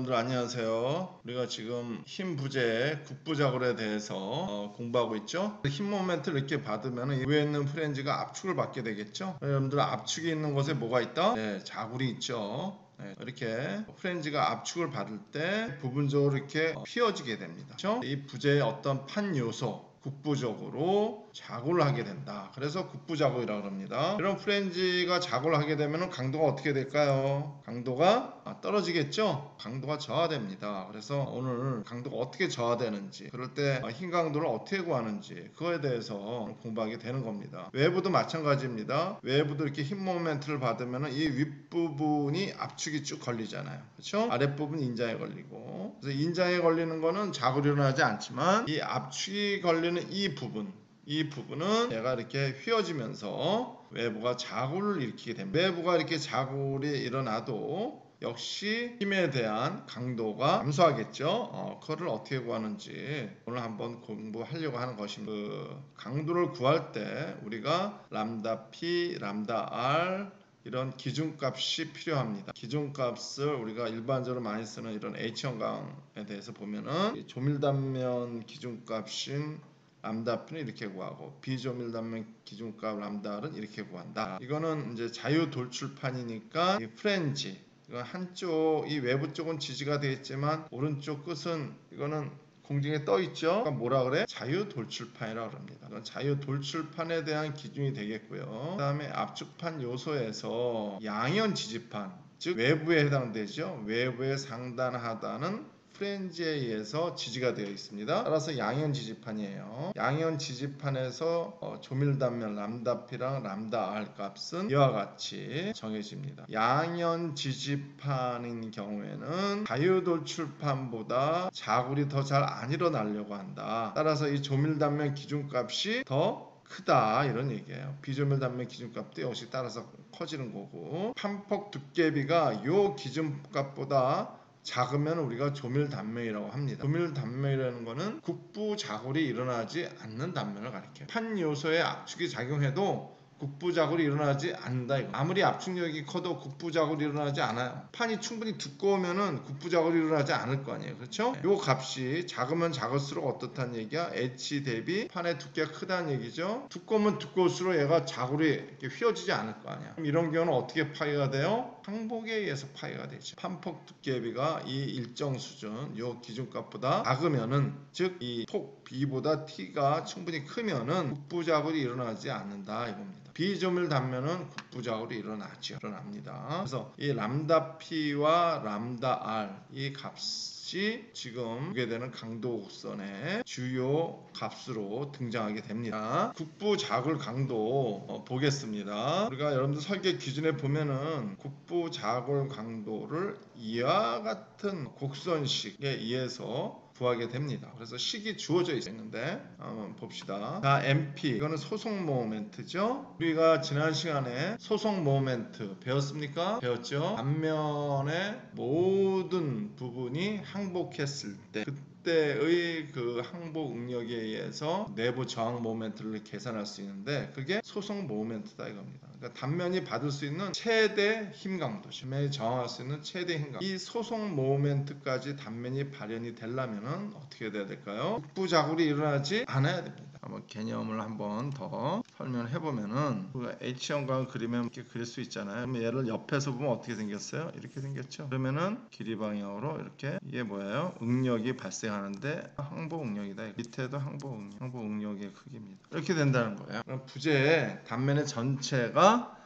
여러분들 안녕하세요. 우리가 지금 힘 부재, 국부작용에 대해서 공부하고 있죠. 힘 모멘트를 이렇게 받으면 위에 있는 프렌즈가 압축을 받게 되겠죠. 여러분들 압축이 있는 곳에 뭐가 있다? 네, 자굴이 있죠. 네, 이렇게 프렌즈가 압축을 받을 때 부분적으로 이렇게 휘어지게 됩니다. 그렇죠? 이 부재의 어떤 판 요소 국부적으로 자굴을 하게 된다. 그래서 국부자굴이라고 합니다. 이런 프렌즈가 자굴을 하게 되면 강도가 어떻게 될까요? 강도가 떨어지겠죠? 강도가 저하됩니다. 그래서 오늘 강도가 어떻게 저하되는지, 그럴 때 힘 강도를 어떻게 구하는지 그거에 대해서 공부하게 되는 겁니다. 외부도 마찬가지입니다. 외부도 이렇게 힘 모멘트를 받으면 이 윗부분이 압축이 쭉 걸리잖아요. 그렇죠? 아랫부분 인자에 걸리고, 그래서 인자에 걸리는 거는 자굴이 일어나지 않지만 이 압축이 걸리는 이 부분은 얘가 이렇게 휘어지면서 외부가 자굴을 일으키게 됩니다. 외부가 이렇게 자굴이 일어나도 역시 힘에 대한 강도가 감소하겠죠. 그거를 어떻게 구하는지 오늘 한번 공부하려고 하는 것입니다. 강도를 구할 때 우리가 람다 P, 람다 R 이런 기준값이 필요합니다. 기준값을 우리가 일반적으로 많이 쓰는 이런 H형광에 대해서 보면은 조밀단면 기준값인 람다 P는 이렇게 구하고 비조밀단면 기준값 람다 R은 이렇게 구한다. 이거는 이제 자유 돌출판이니까 이 프렌즈 이건 한쪽 이 외부 쪽은 지지가 되어 있지만 오른쪽 끝은 이거는 공중에 떠 있죠. 그러니까 뭐라 그래? 자유 돌출판이라고 합니다. 이건 자유 돌출판에 대한 기준이 되겠고요. 그다음에 압축판 요소에서 양연 지지판, 즉 외부에 해당되죠. 외부의 상단 하단은 프렌즈에 의해서 지지가 되어 있습니다. 따라서 양연 지지판이에요. 양연 지지판에서 조밀단면 람다 P랑 람다 R 값은 이와 같이 정해집니다. 양연 지지판인 경우에는 자유돌출판보다 자굴이 더 잘 안 일어나려고 한다. 따라서 이 조밀단면 기준값이 더 크다 이런 얘기예요. 비조밀단면 기준값도 역시 따라서 커지는 거고, 판폭 두께비가 요 기준값보다 작으면 우리가 조밀단면이라고 합니다. 조밀단면이라는 거는 국부자굴이 일어나지 않는 단면을 가리켜요. 판 요소에 압축이 작용해도 국부자굴이 일어나지 않는다 이거. 아무리 압축력이 커도 국부자굴이 일어나지 않아요. 판이 충분히 두꺼우면은 국부자굴이 일어나지 않을 거 아니에요. 그렇죠? 요 값이 작으면 작을수록 어떻다는 얘기야? H 대비 판의 두께가 크다는 얘기죠. 두꺼우면 두꺼울수록 얘가 자굴이 이렇게 휘어지지 않을 거 아니야. 그럼 이런 경우는 어떻게 파괴가 돼요? 항복에 의해서 파괴가 되죠. 판폭 두께비가 이 일정 수준 요 기준값보다 작으면은, 즉 이 폭 B보다 T가 충분히 크면은 국부자굴이 일어나지 않는다 이겁니다. 비조밀 단면은 국부자굴이 일어납니다. 그래서 이 람다 P와 람다 R 이 값이 지금 보게 되는 강도 곡선의 주요 값으로 등장하게 됩니다. 국부자굴 강도 보겠습니다. 우리가 여러분들 설계 기준에 보면은 국부자굴 강도를 이와 같은 곡선식에 의해서 구하게 됩니다. 그래서 식이 주어져 있는데 한번 봅시다. 자, MP 이거는 소속 모멘트죠. 우리가 지난 시간에 소속 모멘트 배웠습니까? 배웠죠. 단면의 모든 부분이 항복했을 때 그때의 그 항복 응력에 의해서 내부 저항 모멘트를 계산할 수 있는데 그게 소속 모멘트다 이겁니다. 그러니까 단면이 받을 수 있는 최대 힘 강도죠. 단면이 저항할 수 있는 최대 힘 강도. 이 소속 모멘트까지 단면이 발현이 되려면 어떻게 돼야 될까요? 국부자굴이 일어나지 않아야 됩니다. 한번 개념을 한번 더 설명해 보면은 H형광 그리면 이렇게 그릴 수 있잖아요. 그럼 얘를 옆에서 보면 어떻게 생겼어요? 이렇게 생겼죠. 그러면은 길이 방향으로 이렇게 이게 뭐예요? 응력이 발생하는데 항복 응력이다. 밑에도 항복 응력, 항복 응력의 크기입니다. 이렇게 된다는 거예요. 그럼 부재의 단면의 전체가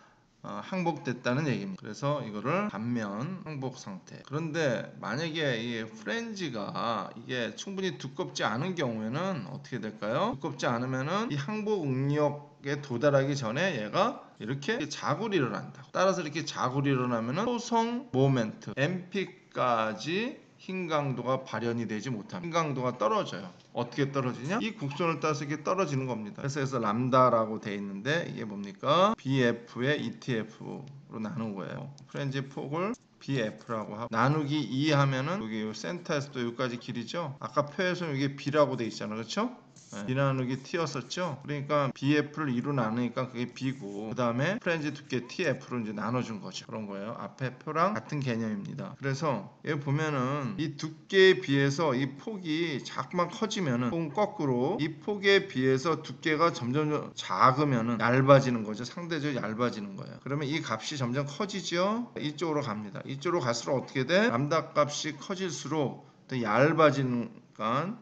항복됐다는 얘기입니다. 그래서 이거를 단면 항복 상태. 그런데 만약에 이 프렌즈가 이게 충분히 두껍지 않은 경우에는 어떻게 될까요? 두껍지 않으면은 이 항복 응력에 도달하기 전에 얘가 이렇게 자굴이 일어난다. 따라서 이렇게 자굴이 일어나면은 소성 모멘트 MP까지 힘 강도가 발현이 되지 못합니다. 힘 강도가 떨어져요. 어떻게 떨어지냐? 이 곡선을 따라서 이렇게 떨어지는 겁니다. 그래서 람다라고 돼 있는데 이게 뭡니까? BF의 ETF로 나눈 거예요. 프렌즈 폭을 BF라고 하고 나누기 2 하면은 여기 센터에서 또 여기까지 길이죠. 아까 표에서는 이게 B라고 돼 있잖아, 그렇죠? 네. B 나누기 T였었죠. 그러니까 BF를 2로 나누니까 그게 B고 그 다음에 프렌지 두께 TF로 이제 나눠준 거죠. 그런 거예요. 앞에 표랑 같은 개념입니다. 그래서 여기 보면은 이 두께에 비해서 이 폭이 자꾸만 커지면은 혹은 거꾸로 이 폭에 비해서 두께가 점점 작으면은 얇아지는 거죠. 상대적으로 얇아지는 거예요. 그러면 이 값이 점점 커지죠. 이쪽으로 갑니다. 이쪽으로 갈수록 어떻게 돼? 람다 값이 커질수록 더 얇아지는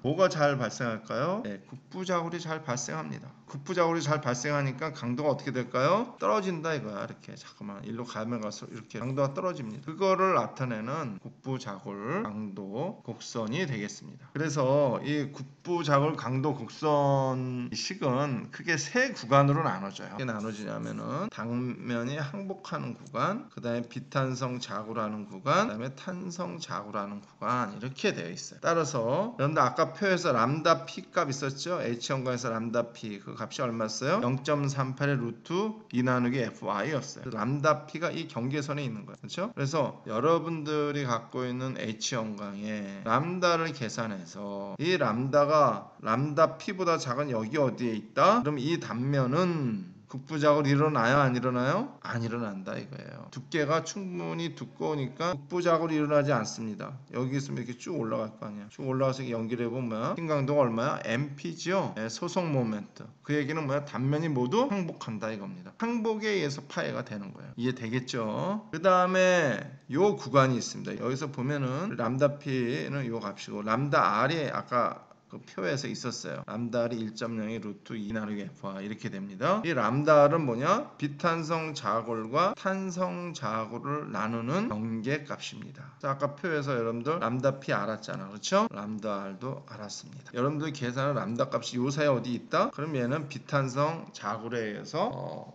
뭐가 잘 발생할까요? 네, 국부자굴이 잘 발생합니다. 국부자굴이 잘 발생하니까 강도가 어떻게 될까요? 떨어진다 이거야. 이렇게 잠깐만 일로 가면 갈수록 이렇게 강도가 떨어집니다. 그거를 나타내는 국부자굴 강도 곡선이 되겠습니다. 그래서 이 국부자굴 강도 곡선 식은 크게 세 구간으로 나눠져요. 어떻게 나눠지냐면은 당면이 항복하는 구간, 그 다음에 비탄성 자굴하는 구간, 그 다음에 탄성 자굴하는 구간 이렇게 되어 있어요. 따라서 여러분들 아까 표에서 람다 P 값 있었죠? H형광에서 람다 P 그 값이 얼마였어요? 0.38의 루트 2 나누기 FY였어요. 람다 P가 이 경계선에 있는 거예요. 그렇죠? 그래서 여러분들이 갖고 있는 H형광에 람다를 계산해서 이 람다가 람다 P보다 작은 여기 어디에 있다? 그럼 이 단면은 국부자굴 일어나요? 안 일어나요? 안 일어난다 이거예요. 두께가 충분히 두꺼우니까 국부자굴이 일어나지 않습니다. 여기 있으면 이렇게 쭉 올라갈 거 아니야. 쭉 올라가서 연결해보면 뭐야? 힘 강도가 얼마야? MP죠? 네, 소속 모멘트. 그 얘기는 뭐야? 단면이 모두 항복한다 이겁니다. 항복에 의해서 파해가 되는 거예요. 이해되겠죠? 그 다음에 요 구간이 있습니다. 여기서 보면은 람다 P는 요 값이고 람다 R이 아까 그 표에서 있었어요. 람다를 1.0의 루트 2 나누기 F와 이렇게 됩니다. 이 람다는 뭐냐? 비탄성 자골과 탄성 자골을 나누는 경계값입니다. 자, 아까 표에서 여러분들 람다 P 알았잖아. 그렇죠? 람다 R도 알았습니다. 여러분들 계산한 람다 값이 요 사이에 어디 있다? 그럼 얘는 비탄성 자골에 의해서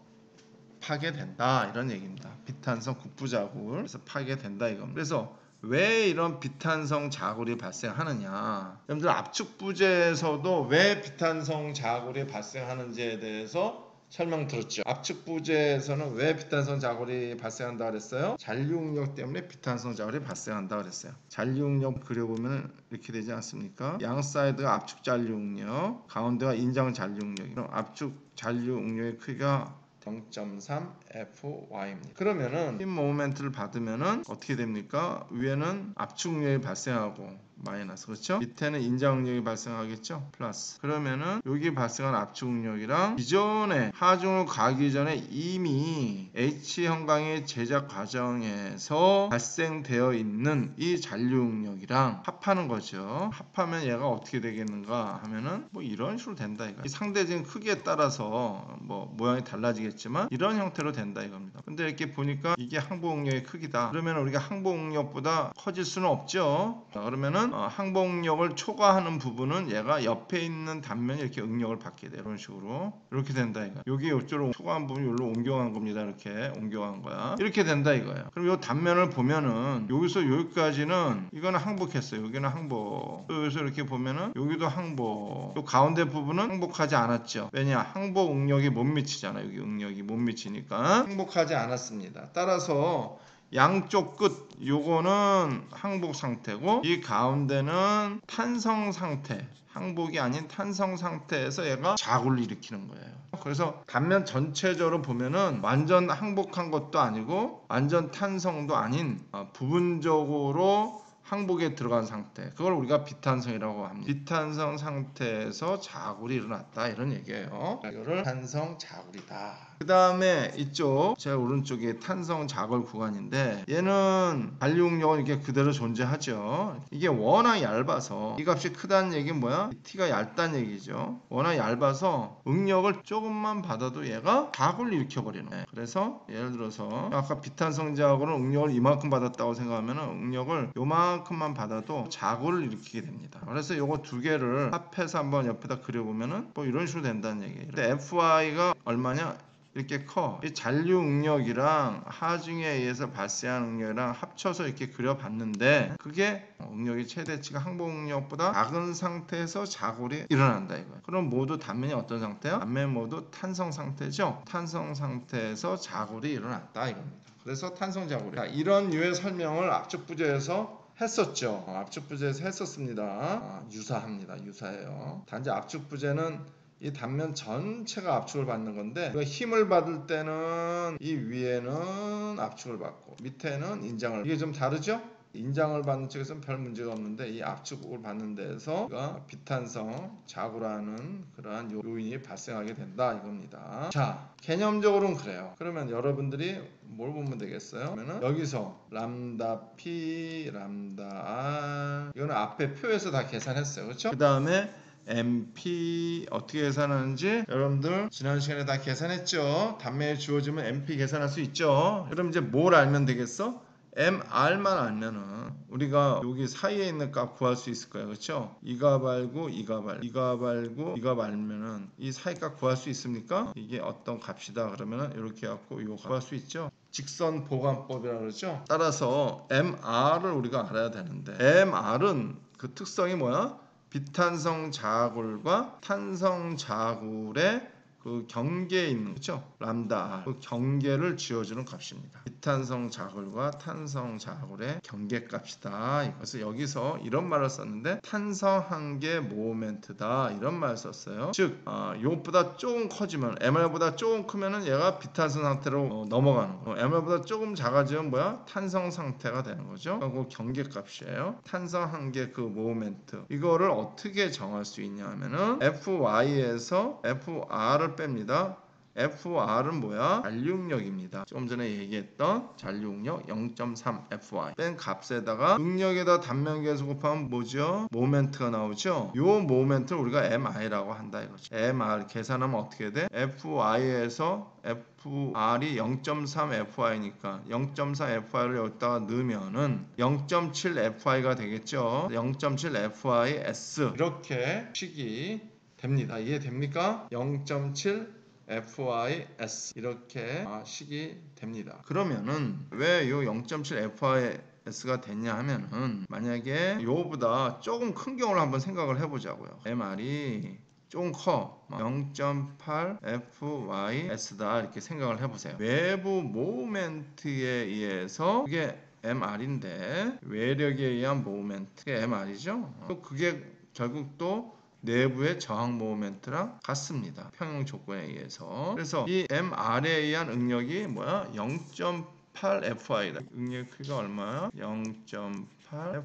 파괴된다 이런 얘기입니다. 비탄성 국부자골 그래서 파괴된다 이겁니다. 그래서 왜 이런 비탄성 자굴이 발생하느냐? 여러분들 압축 부재에서도 왜 비탄성 자굴이 발생하는지에 대해서 설명 들었죠. 압축 부재에서는 왜 비탄성 자굴이 발생한다 그랬어요? 잔류응력 때문에 비탄성 자굴이 발생한다 그랬어요. 잔류응력 그려보면 이렇게 되지 않습니까? 양 사이드가 압축 잔류응력, 가운데가 인장 잔류응력. 그럼 압축 잔류응력의 크기가 0.3 FY입니다. 그러면은 힘 모멘트를 받으면은 어떻게 됩니까? 위에는 압축력이 발생하고 마이너스 그렇죠? 밑에는 인자응력이 발생하겠죠? 플러스. 그러면은 여기 발생한 압축력이랑 기존에 하중을 가기 전에 이미 H형광의 제작 과정에서 발생되어 있는 이 잔류응력이랑 합하는 거죠. 합하면 얘가 어떻게 되겠는가 하면은 뭐 이런 식으로 된다 이거. 이 상대적인 크기에 따라서 뭐 모양이 달라지겠지만 이런 형태로 된다 이겁니다. 근데 이렇게 보니까 이게 항복응력의 크기다. 그러면 우리가 항복응력보다 커질 수는 없죠. 자, 그러면은 항복력을 초과하는 부분은 얘가 옆에 있는 단면이 이렇게 응력을 받게 돼요. 이런 식으로 이렇게 된다 이거. 여기 이쪽으로 초과한 부분이 여기로 옮겨간 겁니다. 이렇게 옮겨간 거야. 이렇게 된다 이거예요. 그럼 이 단면을 보면은 여기서 여기까지는 이거는 항복했어요. 여기는 항복. 여기서 이렇게 보면은 여기도 항복. 이 가운데 부분은 항복하지 않았죠. 왜냐? 항복 응력이 못 미치잖아. 여기 응력이 못 미치니까 항복하지 않았습니다. 따라서 양쪽 끝 요거는 항복 상태고 이 가운데는 탄성 상태 항복이 아닌 탄성 상태에서 얘가 자굴을 일으키는 거예요. 그래서 단면 전체적으로 보면은 완전 항복한 것도 아니고 완전 탄성도 아닌 부분적으로 항복에 들어간 상태 그걸 우리가 비탄성이라고 합니다. 비탄성 상태에서 자굴이 일어났다 이런 얘기예요. 이거를 탄성 자굴이다. 그 다음에 이쪽 제 오른쪽에 탄성 자굴 구간인데 얘는 잔류응력은 이렇게 그대로 존재하죠. 이게 워낙 얇아서 이 값이 크다는 얘기는 뭐야? T가 얇다는 얘기죠. 워낙 얇아서 응력을 조금만 받아도 얘가 자굴을 일으켜버리는 거예요. 그래서 예를 들어서 아까 비탄성 자굴은 응력을 이만큼 받았다고 생각하면 응력을 요만큼만 받아도 자굴을 일으키게 됩니다. 그래서 요거 두 개를 합해서 한번 옆에다 그려보면은 뭐 이런 식으로 된다는 얘기예요. 근데 FI가 얼마냐? 이렇게 커. 이 잔류 응력이랑 하중에 의해서 발생한 응력이랑 합쳐서 이렇게 그려봤는데 그게 응력의 최대치가 항복 응력보다 작은 상태에서 자골이 일어난다 이거예요. 그럼 모두 단면이 어떤 상태예요? 단면 모두 탄성 상태죠. 탄성 상태에서 자골이 일어났다 이겁니다. 그래서 탄성 자골이. 자, 이런 류의 설명을 압축 부재에서 했었죠. 압축 부재에서 했었습니다. 유사합니다. 유사해요. 단지 압축 부재는 이 단면 전체가 압축을 받는 건데 힘을 받을 때는 이 위에는 압축을 받고 밑에는 인장을, 이게 좀 다르죠? 인장을 받는 쪽에서는 별 문제가 없는데 이 압축을 받는 데에서 비탄성 자구라는 그러한 요인이 발생하게 된다 이겁니다. 자, 개념적으로는 그래요. 그러면 여러분들이 뭘 보면 되겠어요? 그러면은 여기서 람다 P, 람다 R 이거는 앞에 표에서 다 계산했어요. 그렇죠? 그 다음에 MP 어떻게 계산하는지 여러분들 지난 시간에 다 계산했죠. 단면에 주어지면 MP 계산할 수 있죠. 그럼 이제 뭘 알면 되겠어? MR만 알면은 우리가 여기 사이에 있는 값 구할 수 있을 거예요. 그렇죠? 이값 알고 이값 알고 이값 알고 이값 알면은 이 사이 값 구할 수 있습니까? 이게 어떤 값이다 그러면은 이렇게 갖고 이거 구할 수 있죠. 직선 보관법이라 그러죠. 따라서 MR을 우리가 알아야 되는데 MR은 그 특성이 뭐야? 비탄성 자굴과 탄성 자굴의 그 경계에 있는 거죠. 람다 R. 그 경계를 지어주는 값입니다. 비탄성 자굴과 탄성 자굴의 경계값이다. 그래서 여기서 이런 말을 썼는데 탄성 한계 모멘트다 이런 말을 썼어요. 즉 이것보다 조금 커지면 MR보다 조금 크면은 얘가 비탄성 상태로 넘어가는 거. MR보다 조금 작아지면 뭐야? 탄성 상태가 되는 거죠. 그 경계값이에요. 탄성 한계 그 모멘트. 이거를 어떻게 정할 수 있냐 하면은 FY에서 FR을 뺍니다. FR은 뭐야? 잔류응력입니다. 조금 전에 얘기했던 잔류응력 0.3 FY 뺀 값에다가 응력에다 단면계에서 곱하면 뭐죠? 모멘트가 나오죠? 요 모멘트를 우리가 MI라고 한다 이거죠. MR 계산하면 어떻게 돼? FY에서 FR이 0.3 FY니까 0.3 FY를 여기다가 넣으면은 0.7 FY가 되겠죠. 0.7 FYS 이렇게 식이 됩니다. 이해됩니까? 0.7 FYS 이렇게 식이 됩니다. 그러면은 왜 요 0.7 FYS가 됐냐 하면은 만약에 요보다 조금 큰 경우를 한번 생각을 해보자고요. MR이 조금 커 0.8 FYS다 이렇게 생각을 해보세요. 외부 모멘트에 의해서 그게 MR인데 외력에 의한 모멘트가 MR이죠. 또 그게 결국 또 내부의 저항 모멘트랑 같습니다. 평형 조건에 의해서. 그래서 이 MR에 의한 응력이 뭐야? 0.8 FI다. 응력의 크기가 얼마야? 0.8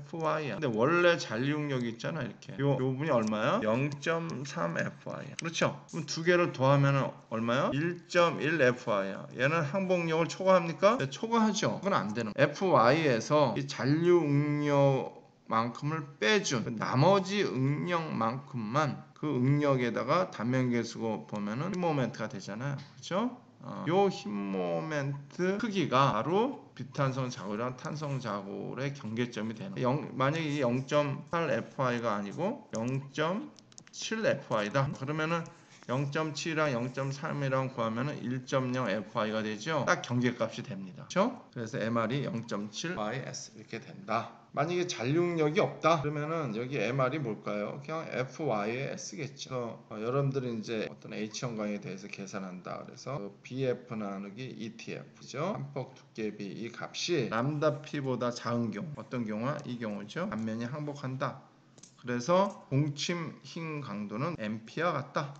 FI야. 근데 원래 잔류 응력이 있잖아 이렇게. 요 부분이 얼마야? 0.3 FI야. 그렇죠? 그럼 두 개를 더하면 얼마야? 1.1 FI야. 얘는 항복력을 초과합니까? 네, 초과하죠. 그건 안 되는. FY에서 이 잔류 응력 만큼을 빼준 나머지 응력만큼만 그 응력에다가 단면계 쓰고 보면은 힘 모멘트가 되잖아요. 그렇죠? 요 힘 모멘트 크기가 바로 비탄성 자골이랑 탄성 자골의 경계점이 되는 거예요. 만약에 이 0.8 FI가 아니고 0.7 FI다. 그러면은 0.7이랑 0.3이랑 구하면은 1.0 FI가 되죠. 딱 경계값이 됩니다. 그렇죠? 그래서 MR이 0.7 FIS 이렇게 된다. 만약에 잔류력이 없다 그러면은 여기 MR이 뭘까요? 그냥 FY에 S겠죠. 여러분들은 이제 어떤 H형 강에 대해서 계산한다 그래서 BF 나누기 ETF죠. 한폭 두께비 이 값이 람다 P보다 작은 경우 어떤 경우나 이 경우죠. 단면이 항복한다. 그래서 공침 힘 강도는 MP와 같다.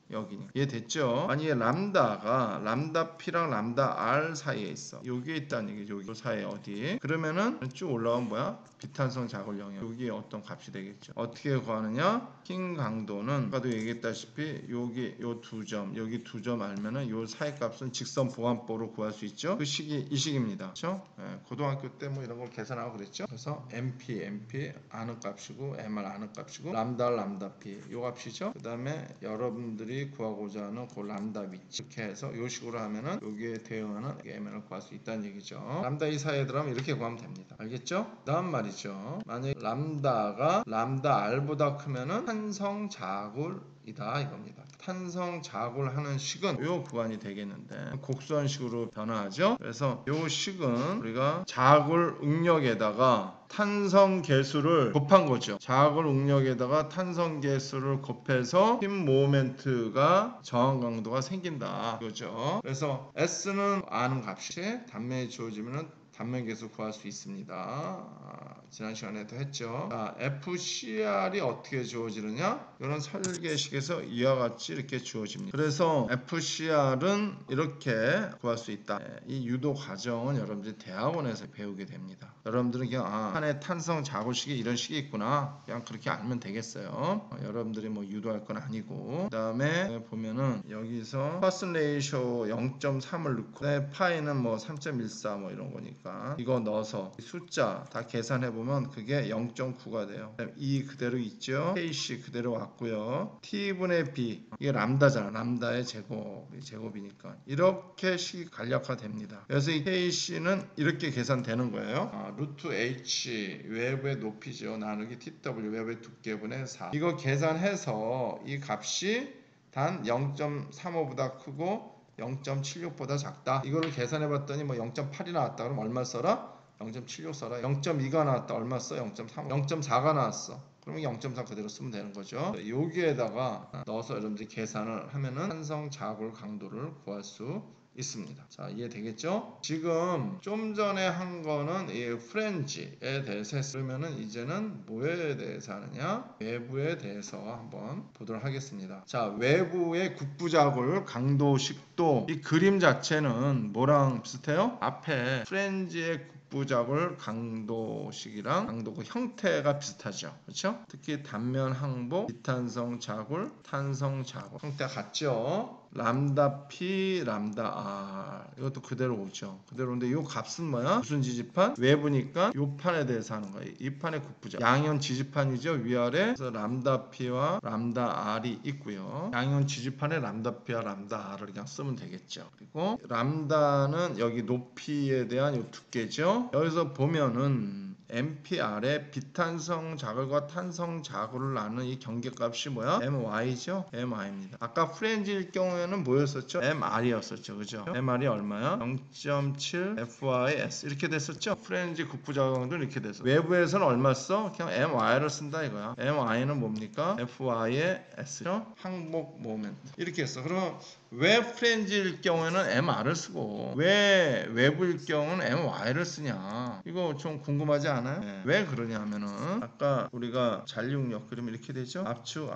여기는 이해됐죠? 만약에 람다가 람다 P랑 람다 R 사이에 있어. 여기에 있다는 얘기죠. 여기 사이에 어디? 그러면은 쭉 올라오면 뭐야? 비탄성 자골 영역. 여기에 어떤 값이 되겠죠? 어떻게 구하느냐? 힘 강도는 아까도 얘기했다시피 여기 요 두 점, 여기 두 점 알면은 요 사이 값은 직선 보완법으로 구할 수 있죠. 그 식이 이 식입니다. 그렇죠? 네, 고등학교 때 뭐 이런 걸 계산하고 그랬죠. 그래서 MP 아는 값이고 MR 아는 값이고 람다 P 요 값이죠. 그다음에 여러분들이 구하고자 하는 그 람다 위치 이렇게 해서 이 식으로 하면은 여기에 대응하는 MN을 구할 수 있다는 얘기죠. 람다 이 사이에 들어가면 이렇게 구하면 됩니다. 알겠죠? 다음 말이죠. 만약 람다가 람다 R보다 크면은 탄성 자굴이다 이겁니다. 탄성 자골 하는 식은 요 구간이 되겠는데 곡선식으로 변화하죠. 그래서 요 식은 우리가 자골 응력에다가 탄성 계수를 곱한 거죠. 자골 응력에다가 탄성 계수를 곱해서 힘 모멘트가 저항 강도가 생긴다 이거죠. 그래서 S는 아는 값이 단면이 주어지면은 단면 계수 구할 수 있습니다. 지난 시간에도 했죠. FCR이 어떻게 주어지느냐? 이런 설계식에서 이와 같이 이렇게 주어집니다. 그래서 FCR은 이렇게 구할 수 있다. 이 유도 과정은 여러분들이 대학원에서 배우게 됩니다. 여러분들은 그냥 판에 탄성 자골식이 이런 식이 있구나. 그냥 그렇게 알면 되겠어요. 여러분들이 뭐 유도할 건 아니고. 그 다음에 보면은 여기서 퍼슨 레이쇼 0.3을 넣고 파이는 뭐 3.14 뭐 이런 거니까 이거 넣어서 숫자 다 계산해 보면 그게 0.9가 돼요. E 그대로 있죠. KC 그대로 왔고요. T분의 B 이게 람다잖아. 람다의 제곱이니까 이렇게 식 간략화됩니다. 그래서 이 KC는 이렇게 계산되는 거예요. 루트 H 외부의 높이죠. 나누기 TW 외부의 두께분의 4 이거 계산해서 이 값이 단 0.35보다 크고 0.76보다 작다. 이거를 계산해 봤더니 뭐 0.8이 나왔다. 그럼 얼마 써라? 0.76 써라. 0.2가 나왔다. 얼마 써? 0.3. 0.4가 나왔어. 그러면 0.4 그대로 쓰면 되는 거죠. 여기에다가 넣어서 여러분들이 계산을 하면은 탄성 자골 강도를 구할 수 있습니다. 자, 이해되겠죠? 지금 좀 전에 한 거는 이 프렌지에 대해서 했으면은 이제는 뭐에 대해서 하느냐? 외부에 대해서 한번 보도록 하겠습니다. 자, 외부의 국부자골 강도식도 이 그림 자체는 뭐랑 비슷해요? 앞에 프렌지의 국부자골 강도식이랑 강도 형태가 비슷하죠. 그렇죠? 특히 단면 항복, 비탄성 자골, 탄성 자골 형태가 같죠? 람다 P, 람다 R 이것도 그대로 오죠. 그대로인데 이 값은 뭐야? 무슨 지지판? 외부니까 이 판에 대해서 하는 거예요. 이 판의 국부자 양이온 지지판이죠. 위아래 그래서 람다 P와 람다 R이 있고요. 양이온 지지판에 람다 P와 람다 R을 그냥 쓰면 되겠죠. 그리고 람다는 여기 높이에 대한 이 두께죠. 여기서 보면은 MPR의 비탄성 자골과 탄성 자골을 나누는 이 경계값이 뭐야? MY죠? MY입니다. 아까 프렌지일 경우에는 뭐였었죠? MR이었었죠. 그죠? MR이 얼마야? 0.7 FYS 이렇게 됐었죠? 프렌지 국부자광도 이렇게 됐어. 외부에서는 얼마 써? 그냥 MY를 쓴다 이거야. MY는 뭡니까? FY의 S죠? 항복 모멘트 이렇게 했어. 그럼 왜 프렌지일 경우에는 MR을 쓰고 왜 외부일 경우는 MY를 쓰냐? 이거 좀 궁금하지 않아요? 네. 왜 그러냐 하면은 아까 우리가 잔류력 그러면 이렇게 되죠? 압축,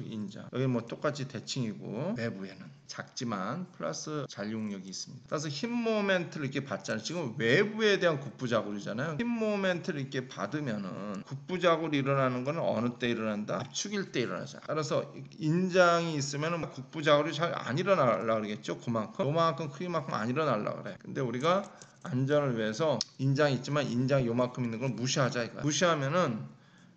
인자 여기 뭐 똑같이 대칭이고 외부에는 작지만 플러스 잔류력이 있습니다. 따라서 힘 모멘트를 이렇게 받잖아요. 지금 외부에 대한 국부자골이잖아요. 힘 모멘트를 이렇게 받으면은 국부자골이 일어나는 거는 어느 때 일어난다? 압축일 때 일어나죠. 따라서 인장이 있으면은 국부자골이 잘 안 일어나려고 그러겠죠. 요만큼 크기만큼 안 일어나려고 그래. 근데 우리가 안전을 위해서 인장이 있지만 인장 요만큼 있는 걸 무시하자 이거야. 무시하면은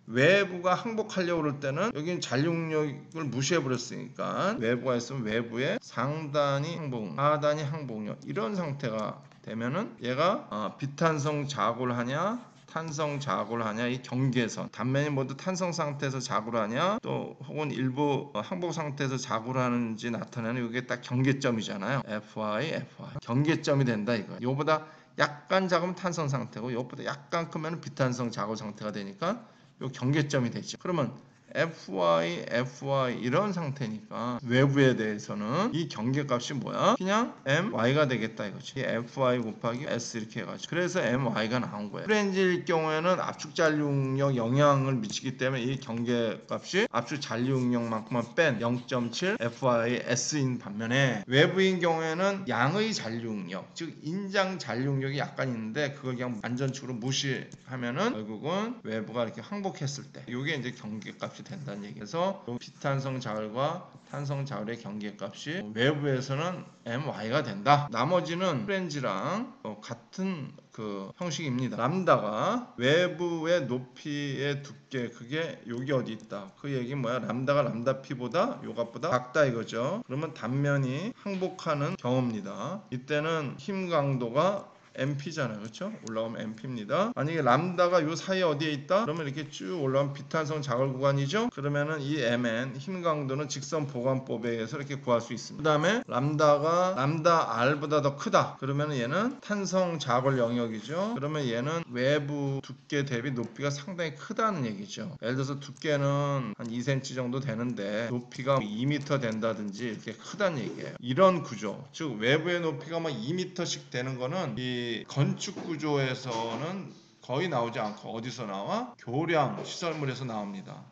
외부가 항복하려고 그럴 때는 여기는 잔류력을 무시해 버렸으니까 외부가 있으면 외부에 상단이 항복, 하단이 항복력 이런 상태가 되면은 얘가 비탄성 자골 하냐 탄성 자골 하냐 이 경계선 단면이 모두 탄성 상태에서 자골 하냐 또 혹은 일부 항복 상태에서 자골 하는지 나타내는 이게 딱 경계점이잖아요. FY 경계점이 된다 이거야. 요보다 약간 작으면 탄성 상태고 요보다 약간 크면 비탄성 자골 상태가 되니까 요 경계점이 되죠. 그러면 FY 이런 상태니까 외부에 대해서는 이 경계값이 뭐야? 그냥 MY가 되겠다 이거지. FY 곱하기 S 이렇게 해가지고 그래서 MY가 나온 거예요. 프렌지일 경우에는 압축 잔류력 영향을 미치기 때문에 이 경계값이 압축 잔류력만큼만 뺀 0.7 FYS인 반면에 외부인 경우에는 양의 잔류력 즉 인장 잔류력이 약간 있는데 그걸 그냥 안전축으로 무시하면은 결국은 외부가 이렇게 항복했을 때 이게 이제 경계값 된다는 얘기에서 비탄성 자골과 탄성 자골의 경계값이 외부에서는 MY가 된다. 나머지는 프렌지랑 같은 그 형식입니다. 람다가 외부의 높이의 두께 그게 여기 어디 있다. 그 얘기 뭐야? 람다가 람다 P보다 요 값보다 작다 이거죠. 그러면 단면이 항복하는 경우입니다. 이때는 힘 강도가 MP잖아요. 그렇죠? 올라오면 MP입니다. 만약에 람다가 요 사이 어디에 있다? 그러면 이렇게 쭉 올라오면 비탄성 자글 구간이죠? 그러면은 이 MN 힘 강도는 직선 보관법에 의해서 이렇게 구할 수 있습니다. 그 다음에 람다가 람다 R보다 더 크다. 그러면 얘는 탄성 자글 영역이죠. 그러면 얘는 외부 두께 대비 높이가 상당히 크다는 얘기죠. 예를 들어서 두께는 한 2cm 정도 되는데 높이가 2m 된다든지 이렇게 크다는 얘기예요. 이런 구조, 즉 외부의 높이가 막 2m씩 되는 거는 이 건축 구조에서는 거의 나오지 않고 어디서 나와? 교량 시설물에서 나옵니다.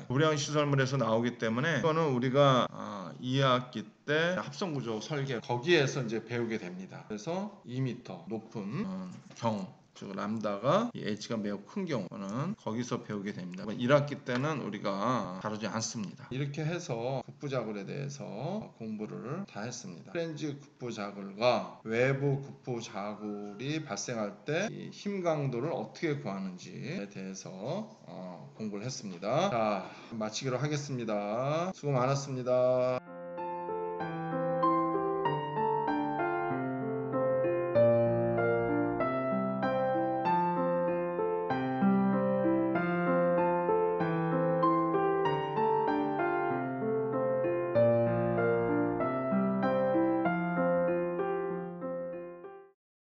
교량 시설물에서 나오기 때문에 이거는 우리가 2학기 때 합성구조 설계 거기에서 이제 배우게 됩니다. 그래서 2m 높은 경우, 즉 람다가 이 H가 매우 큰 경우는 거기서 배우게 됩니다. 1학기 때는 우리가 다루지 않습니다. 이렇게 해서 국부자굴에 대해서 공부를 다 했습니다. 프렌지 국부자굴과 외부 국부자굴이 발생할 때 힘 강도를 어떻게 구하는지에 대해서 공부를 했습니다. 자, 마치기로 하겠습니다. 수고 많았습니다.